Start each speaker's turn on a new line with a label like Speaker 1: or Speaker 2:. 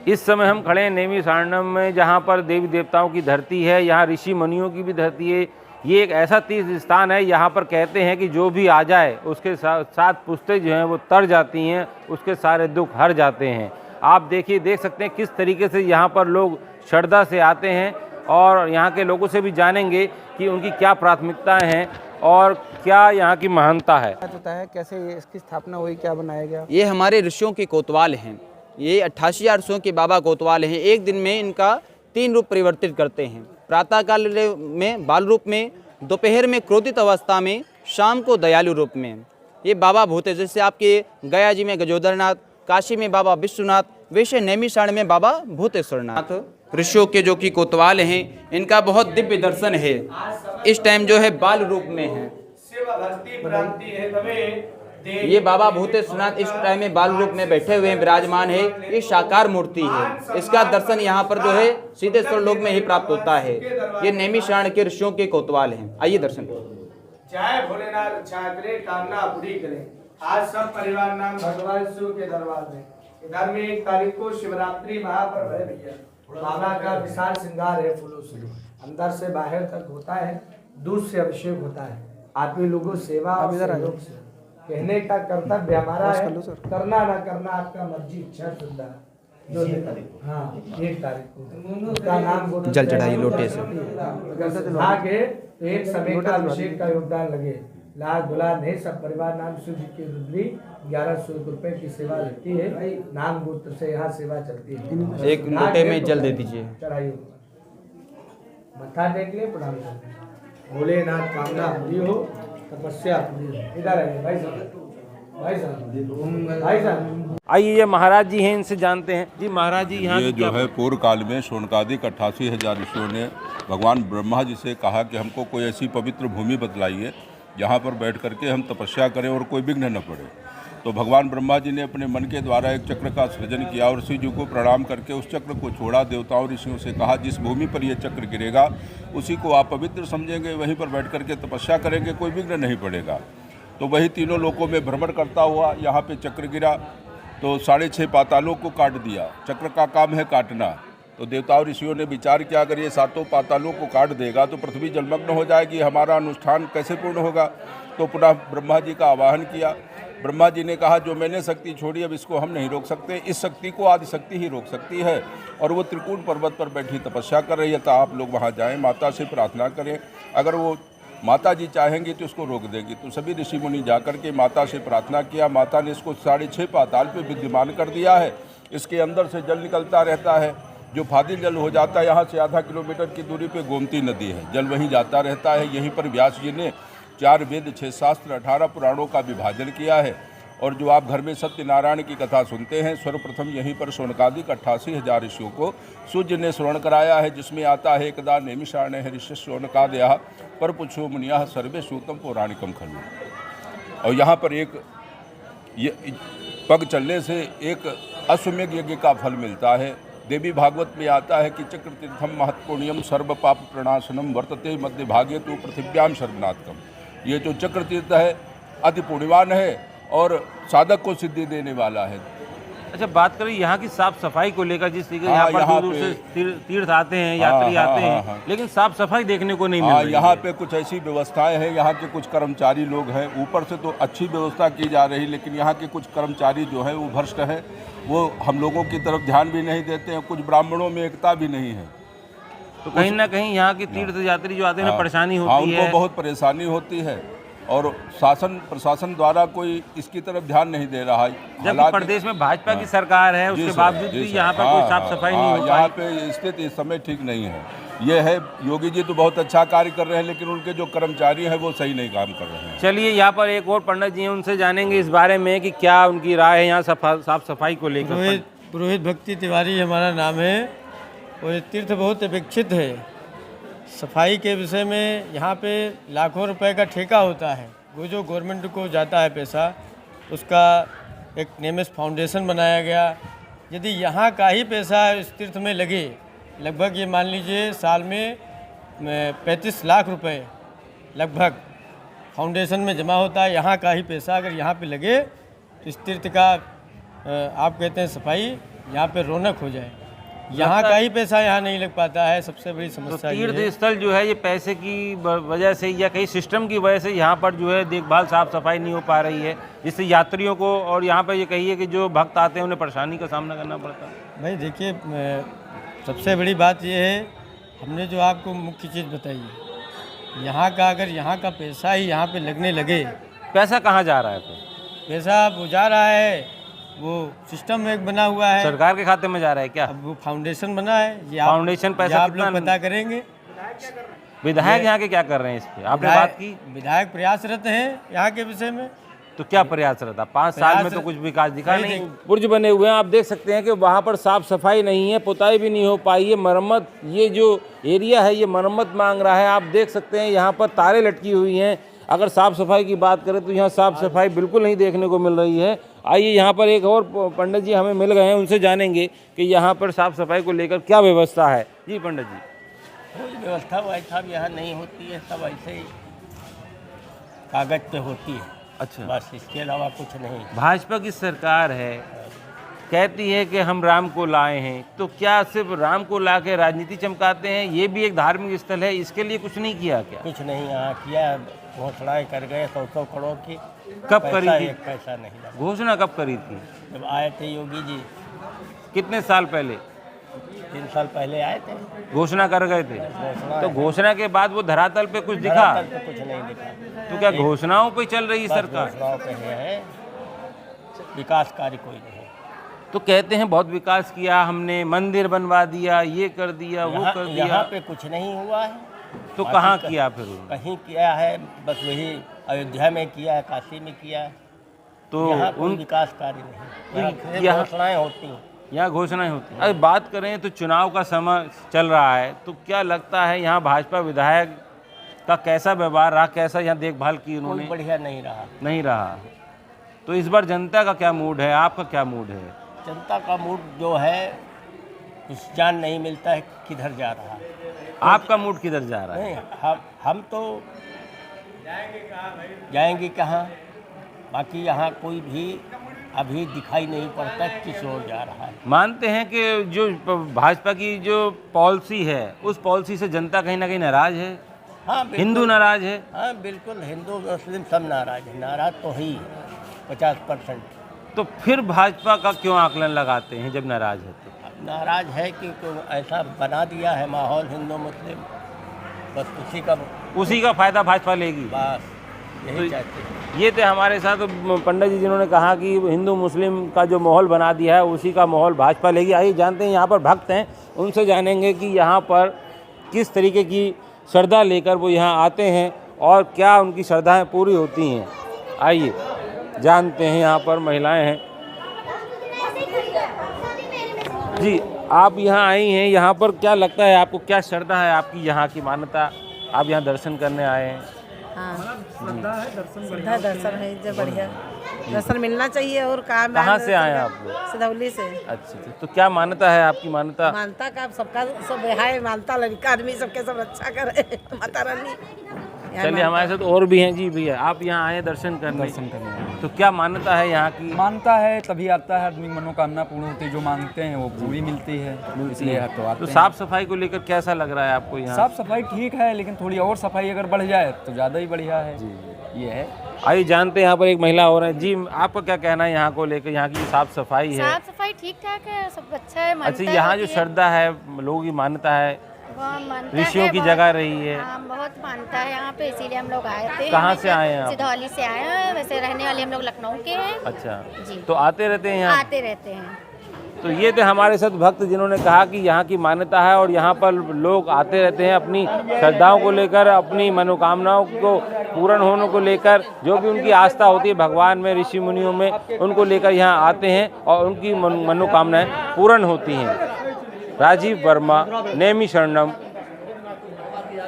Speaker 1: इस समय हम खड़े हैं नैमिषारण्यम में, जहाँ पर देवी देवताओं की धरती है, यहाँ ऋषि मुनियों की भी धरती है। ये एक ऐसा तीर्थ स्थान है, यहाँ पर कहते हैं कि जो भी आ जाए उसके साथ पुश्तें जो हैं वो तर जाती हैं, उसके सारे दुख हर जाते हैं। आप देखिए, देख सकते हैं किस तरीके से यहाँ पर लोग श्रद्धा से आते हैं, और यहाँ के लोगों से भी जानेंगे कि उनकी क्या प्राथमिकताएं हैं और क्या यहाँ की महानता है।
Speaker 2: बताया कैसे ये इसकी स्थापना हुई, क्या बनाया गया?
Speaker 3: ये हमारे ऋषियों के कोतवाल हैं। ये 88,000 ऋषियों के बाबा कोतवाल हैं। एक दिन में इनका 3 रूप परिवर्तित करते हैं। प्रातःकाल में बाल रूप में, दोपहर में क्रोधित अवस्था में, शाम को दयालु रूप में। ये बाबा भूत है। जैसे आपके गया जी में गजोदरनाथ, काशी में बाबा विश्वनाथ, वैसे नैमिषारण्य में बाबा भूतेश्वरनाथ ऋषियों के जो कि कोतवाल हैं। इनका बहुत दिव्य दर्शन है। इस टाइम जो है बाल रूप में है। ये बाबा भूतेश्वरनाथ इस टाइम में बाल रूप में बैठे हुए हैं, विराजमान है। ये साकार मूर्ति है। इसका दर्शन यहाँ पर जो है सीधे स्वर्लोक में ही प्राप्त होता है। ये नैमिषारण्य के ऋषियों के कोतवाल हैं। आइए दर्शन करें।
Speaker 4: जय भोलेनाथ, छात्रे कामना पूरी करें। आज सब परिवार नाम भगवान शिव के दरबार में। इधर में 1 तारीख को शिवरात्रि महापर्व है भैया। बाबा का विशाल श्रृंगार है फूलों से, अंदर से बाहर तक होता है। दूध से अभिषेक होता है। आप ही लोगों सेवा और सहयोग से कहने का कर्तव्य हमारा है, करना ना करना आपका मर्जी, इच्छा सुविधा। हाँ, 1 तारीख को उसका नाम
Speaker 3: जल चढ़ाइए लोटे से।
Speaker 4: आगे तो एक समय का अभिषेक का योगदान लगे। लाल गुलाल नहीं, सब परिवार नाम शिव जी की रुद्री 1100 रुपए की सेवा रहती है। नाम गोत्र से यहाँ सेवा चलती है।
Speaker 3: एक लोटे में जल दे दीजिए।
Speaker 4: चढ़ाइए, मत्था टेक ले, प्रणाम कर। भोलेनाथ कामना पूरी हो, तपस्या पूरी हो। इधर आइए भाई साहब, भाई साहब, भाई साहब।
Speaker 1: आइए, ये महाराज जी हैं, इनसे जानते हैं। जी महाराज जी, यहाँ
Speaker 5: ये जो है पूर्व काल में शौनकादिक 88,000 ऋषियों ने भगवान ब्रह्मा जी से कहा कि हमको कोई ऐसी पवित्र भूमि बतलाइए जहाँ पर बैठ करके हम तपस्या करें और कोई विघ्न न पड़े। तो भगवान ब्रह्मा जी ने अपने मन के द्वारा एक चक्र का सृजन किया और ऋषि जी को प्रणाम करके उस चक्र को छोड़ा। देवताओं ऋषियों से कहा, जिस भूमि पर यह चक्र गिरेगा उसी को आप पवित्र समझेंगे, वहीं पर बैठ करके तपस्या करेंगे, कोई विघ्न नहीं पड़ेगा। तो वही तीनों लोकों में भ्रमण करता हुआ यहाँ पे चक्र गिरा तो 6.5 पातालों को काट दिया। चक्र का काम है काटना। तो देवताओं ऋषियों ने विचार किया, अगर ये 7 पातालों को काट देगा तो पृथ्वी जलमग्न हो जाएगी, हमारा अनुष्ठान कैसे पूर्ण होगा। तो पुनः ब्रह्मा जी का आवाहन किया। ब्रह्मा जी ने कहा, जो मैंने शक्ति छोड़ी अब इसको हम नहीं रोक सकते, इस शक्ति को आदि शक्ति ही रोक सकती है। और वो त्रिकूट पर्वत पर बैठी तपस्या कर रही है। तो आप लोग वहाँ जाएं, माता से प्रार्थना करें, अगर वो माता जी चाहेंगी तो उसको रोक देगी। तो सभी ऋषि मुनि जाकर के माता से प्रार्थना किया। माता ने इसको 6.5 पाताल पे विद्यमान कर दिया है। इसके अंदर से जल निकलता रहता है, जो फादिल जल हो जाता है। यहाँ से आधा किलोमीटर की दूरी पे गोमती नदी है, जल वहीं जाता रहता है। यहीं पर व्यास जी ने 4 वेद, 6 शास्त्र, 18 पुराणों का विभाजन किया है। और जो आप घर में सत्यनारायण की कथा सुनते हैं, सर्वप्रथम यहीं पर शौनकादिक 88,000 ऋषियों को सूर्य ने श्रवण कराया है, जिसमें आता है, एकदा नैमिषारण्य है ऋषि शौनकादयः पर पुछो मुनियः सर्वे सूतम पौराणिकम खलु। और यहाँ पर एक पग चलने से एक अश्वमेघ यज्ञ का फल मिलता है। देवी भागवत में आता है कि चक्र तीर्थम महत्पुण्यम सर्व पाप प्रणाशनम वर्तते मध्य भागे तो पृथिव्याम शरणात्कम। ये जो चक्र तीर्थ है अति पुण्यवान है और साधक को सिद्धि देने वाला है।
Speaker 1: अच्छा, बात करें यहाँ की साफ सफाई को लेकर, जिस तरीके यहाँ पर दूर से तीर्थ आते हैं, यात्री आते हैं, लेकिन साफ सफाई देखने को नहीं मिल रही है।
Speaker 5: यहाँ पे कुछ ऐसी व्यवस्थाएं हैं, यहाँ के कुछ कर्मचारी लोग हैं, ऊपर से तो अच्छी व्यवस्था की जा रही, लेकिन यहाँ के कुछ कर्मचारी जो है वो भ्रष्ट है, वो हम लोगों की तरफ ध्यान भी नहीं देते हैं। कुछ ब्राह्मणों में एकता भी नहीं है।
Speaker 1: तो कहीं ना कहीं यहाँ के तीर्थ यात्री जो आते हैं परेशानी होती है,
Speaker 5: उनको बहुत परेशानी होती है और शासन प्रशासन द्वारा कोई इसकी तरफ ध्यान नहीं दे रहा है।
Speaker 1: जबकि प्रदेश में भाजपा की सरकार है, उसके बावजूद भी यहाँ पर कोई साफ सफाई नहीं हो पाई।
Speaker 5: यहाँ पे स्थिति इस समय ठीक नहीं है। ये है, योगी जी तो बहुत अच्छा कार्य कर रहे हैं, लेकिन उनके जो कर्मचारी हैं वो सही नहीं काम कर रहे हैं।
Speaker 1: चलिए, यहाँ पर एक और पंडित जी हैं, उनसे जानेंगे इस बारे में कि क्या उनकी राय है यहाँ साफ सफाई को लेकर।
Speaker 6: पुरोहित भक्ति तिवारी हमारा नाम है और ये तीर्थ बहुत अपेक्षित है। सफाई के विषय में यहाँ पे लाखों रुपए का ठेका होता है। वो जो गवर्नमेंट को जाता है पैसा, उसका एक नेमेस फाउंडेशन बनाया गया। यदि यहाँ का ही पैसा इस तीर्थ में लगे, लगभग ये मान लीजिए साल में 35 लाख रुपए लगभग फाउंडेशन में जमा होता है। यहाँ का ही पैसा अगर यहाँ पे लगे तो इस तीर्थ का आप कहते हैं सफाई यहाँ पे रौनक हो जाए। यहाँ का ही पैसा यहाँ नहीं लग पाता है, सबसे बड़ी
Speaker 1: तो
Speaker 6: समस्या ये
Speaker 1: तीर्थ
Speaker 6: है।
Speaker 1: स्थल जो है ये पैसे की वजह से या कई सिस्टम की वजह से यहाँ पर जो है देखभाल साफ सफाई नहीं हो पा रही है, जिससे यात्रियों को और यहाँ पर ये कहिए कि जो भक्त आते हैं उन्हें परेशानी का सामना करना पड़ता है।
Speaker 6: भाई देखिए, सबसे बड़ी बात ये है, हमने जो आपको मुख्य चीज़ बताई है, यहाँ का अगर यहाँ का पैसा ही यहाँ पे लगने लगे,
Speaker 1: पैसा कहाँ जा रहा है फिर?
Speaker 6: पैसा वो जा रहा है, वो सिस्टम एक बना हुआ है,
Speaker 1: सरकार के खाते में जा रहा है क्या?
Speaker 6: अब वो फाउंडेशन बना है, ये
Speaker 1: फाउंडेशन पैसा
Speaker 6: आप
Speaker 1: कितना
Speaker 6: लोग पता करेंगे।
Speaker 1: विधायक यहाँ के क्या कर रहे हैं इस पे? आपने बात की?
Speaker 6: विधायक प्रयासरत हैं यहाँ के विषय में।
Speaker 1: तो क्या प्रयास रहता? 5 साल में तो कुछ विकास दिखा नहीं। बुर्ज बने हुए हैं, आप देख सकते हैं कि वहाँ पर साफ सफाई नहीं है, पुताई भी नहीं हो पाई है, मरम्मत, ये जो एरिया है ये मरम्मत मांग रहा है। आप देख सकते हैं यहाँ पर तारे लटकी हुई हैं। अगर साफ सफाई की बात करें तो यहाँ साफ सफाई बिल्कुल नहीं देखने को मिल रही है। आइए यहाँ पर एक और पंडित जी हमें मिल गए हैं, उनसे जानेंगे कि यहाँ पर साफ सफाई को लेकर क्या व्यवस्था है। जी पंडित जी।
Speaker 7: कोई व्यवस्था वैसा यहाँ नहीं होती है, सब ऐसे ही कागज पे होती है,
Speaker 1: अच्छा,
Speaker 7: बस इसके अलावा कुछ नहीं।
Speaker 1: भाजपा की सरकार है, कहती है कि हम राम को लाए हैं, तो क्या सिर्फ राम को ला के राजनीति चमकाते हैं? ये भी एक धार्मिक स्थल है, इसके लिए कुछ नहीं किया क्या?
Speaker 7: कुछ नहीं यहाँ किया, घोषणाएं कर गए 100 करोड़ की।
Speaker 1: कब
Speaker 7: पैसा
Speaker 1: करी थी?
Speaker 7: एक पैसा नहीं लगा।
Speaker 1: घोषणा कब करी थी?
Speaker 7: जब आए थे योगी जी
Speaker 1: कितने साल पहले
Speaker 7: 3 साल पहले आए थे,
Speaker 1: घोषणा कर गए थे?
Speaker 7: घोषणा
Speaker 1: तो घोषणा के बाद वो धरातल पे कुछ दिखा?
Speaker 7: धरातल पे कुछ नहीं दिखा।
Speaker 1: तो क्या घोषणाओं पे चल रही
Speaker 7: बस
Speaker 1: सरकार?
Speaker 7: घोषणाओं पे है, विकास कार्य कोई नहीं।
Speaker 1: तो कहते हैं बहुत विकास किया हमने, मंदिर बनवा दिया, ये कर दिया, वो कर
Speaker 7: यहाँ
Speaker 1: दिया,
Speaker 7: पे कुछ नहीं हुआ है।
Speaker 1: तो कहाँ किया फिर उन्होंने?
Speaker 7: कहीं किया है, बस वही अयोध्या में किया है, काशी में किया है।
Speaker 1: तो
Speaker 7: यहाँ कोई
Speaker 1: उन
Speaker 7: विकास कार्य नहीं, यहाँ सिर्फ
Speaker 1: यहाँ-
Speaker 7: घोषणाएं होती हैं।
Speaker 1: यहाँ घोषणाएं होती हैं। अगर बात करें तो चुनाव का समय चल रहा है, तो क्या लगता है यहाँ भाजपा विधायक का कैसा व्यवहार रहा, कैसा यहाँ देखभाल की
Speaker 7: कोई
Speaker 1: उन्होंने?
Speaker 7: बढ़िया नहीं रहा।
Speaker 1: नहीं रहा। तो इस बार जनता का क्या मूड है, आपका क्या मूड है?
Speaker 7: जनता का मूड जो है, कुछ जान नहीं मिलता है किधर जा रहा है।
Speaker 1: आपका मूड किधर जा रहा है?
Speaker 7: नहीं, हम तो जाएंगे कहाँ, बाकी यहाँ कोई भी अभी दिखाई नहीं पड़ता किस ओर जा रहा है।
Speaker 1: मानते हैं कि जो भाजपा की जो पॉलिसी है, उस पॉलिसी से जनता कहीं ना कहीं नाराज है,
Speaker 7: हाँ बिल्कुल,
Speaker 1: हिंदू नाराज है।
Speaker 7: हाँ बिल्कुल, हिंदू मुस्लिम सब नाराज है, नाराज तो ही 50%।
Speaker 1: तो फिर भाजपा का क्यों आकलन लगाते हैं जब नाराज है तो?
Speaker 7: नाराज है क्योंकि ऐसा बना दिया है माहौल हिंदू मुस्लिम, बस उसी का
Speaker 1: फायदा भाजपा लेगी।
Speaker 7: बस यही चाहते हैं।
Speaker 1: ये थे हमारे साथ पंडित जी जिन्होंने कहा कि हिंदू मुस्लिम का जो माहौल बना दिया है उसी का माहौल भाजपा लेगी। आइए जानते हैं, यहाँ पर भक्त हैं, उनसे जानेंगे कि यहाँ पर किस तरीके की श्रद्धा लेकर वो यहाँ आते हैं और क्या उनकी श्रद्धाएँ पूरी होती हैं। आइए जानते हैं, यहाँ पर महिलाएं हैं। जी, आप यहाँ आई हैं, यहाँ पर क्या लगता है आपको, क्या श्रद्धा है आपकी, यहाँ की मान्यता, आप यहाँ दर्शन करने आए हैं?
Speaker 8: हाँ, श्रद्धा दर्शन है जो बढ़िया दर्शन मिलना चाहिए। और काम
Speaker 1: कहाँ से आए हैं आप लोग?
Speaker 8: सिधौली से।
Speaker 1: अच्छा, तो क्या मान्यता है आपकी? मान्यता
Speaker 8: मानता का सबका सब है, मानता लड़का आदमी सबके सब रक्षा करे माता रानी।
Speaker 1: चलिए, हमारे साथ और भी हैं। जी भैया, आप यहाँ आए दर्शन करने, तो क्या मान्यता है यहाँ की?
Speaker 9: मानता है तभी आता है आदमी, मनोकामना पूर्ण होती है, जो मांगते हैं वो पूरी मिलती है, इसलिए तो आते
Speaker 1: तो
Speaker 9: हैं।
Speaker 1: साफ सफाई को लेकर कैसा लग रहा है आपको यहाँ?
Speaker 9: साफ सफाई ठीक है, लेकिन थोड़ी और सफाई अगर बढ़ जाए तो ज़्यादा ही बढ़िया है। ये है।
Speaker 1: आइए जानते हैं, यहाँ पर एक महिला और है। जी, आपका क्या कहना है यहाँ को लेकर, यहाँ की साफ सफाई है?
Speaker 10: साफ सफाई ठीक ठाक है, सब अच्छा है।
Speaker 1: अच्छा, यहाँ जो श्रद्धा है, लोगों की मान्यता है, ऋषियों की जगह रही है,
Speaker 10: हाँ, बहुत मानता है यहाँ पे, इसीलिए हम लोग आए थे।
Speaker 1: कहाँ से आए हैं आप?
Speaker 10: सिधौली से आए हैं, वैसे रहने वाले हम लोग लखनऊ के हैं।
Speaker 1: अच्छा
Speaker 10: जी,
Speaker 1: तो आते रहते हैं यहाँ?
Speaker 10: आते रहते हैं।
Speaker 1: तो ये थे हमारे साथ भक्त जिन्होंने कहा कि यहाँ की मान्यता है और यहाँ पर लोग आते रहते हैं अपनी श्रद्धाओं को लेकर, अपनी मनोकामनाओं को पूर्ण होने को लेकर, जो भी उनकी आस्था होती है भगवान में, ऋषि मुनियों में, उनको लेकर यहाँ आते हैं और उनकी मनोकामनाएं पूर्ण होती हैं। राजीव वर्मा, नेमी शरणम,